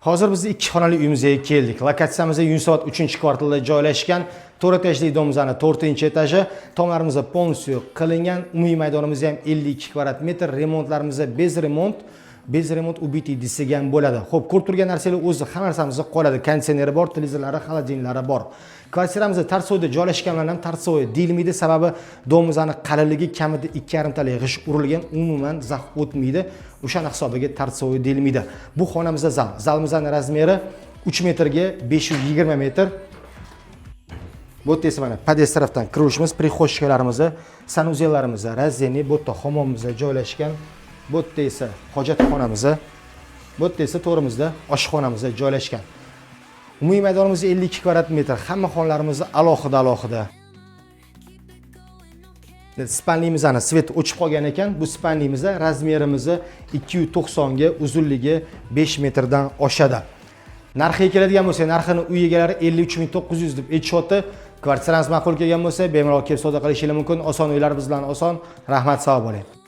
Hozir biz 2 xonali uyimizga keldik. Lokatsiyamiz Yunusobod 3-kvartalda joylashgan. 4 etajli domimizning 4-etaji. Tomlarimizda polностью qilingan. Umumiy maydonimiz ham 52 kvadrat metr. Remontlarimiz bez remont ubitiy degan bo'ladi. Xo'p, ko'rib turgan narsalar o'zi hamma narsamizda qoladi. Konditsioneri bor, televizorlari, xolodilniklari bor. Kvartiramizda tarsoyda joylashganlar ham tarsoy deyilmaydi, sababi domimizning qalinligi kamida 2,5 talik g'ish urilgan, umuman zax o'tmaydi. O'sha hisobiga tarsoy deyilmaydi. Bu xonamizda zal. Zalimizning razmeri 3 metrga 520 metr. Bu yerda mana podest tarafdan kirishimiz, prixoshkalarimiz, sanuzellarimiz, razeni, bu yerda hammomimiz joylashgan. Bu yerda esa hojatxonamiz, bu yerda esa to'g'rimizda oshxonamiz joylashgan. Umumiy maydonimiz 52 kvadrat metr. Hamma xonlarimiz alohida. Spanlimizni svet o'chib qolgan ekan. Bu spanlimiz razmerimiz 290 ga, uzunligi 5 metrdan oshadi. Narxiga keladigan bo'lsa, narxini uy egalari 53900 deb aytishyapti. Kvartirangiz ma'qul kelgan bo'lsa, bemalol kelib savdo qilishingiz mumkin. Oson uylar biz bilan oson. Rahmat, sog' bo'ling.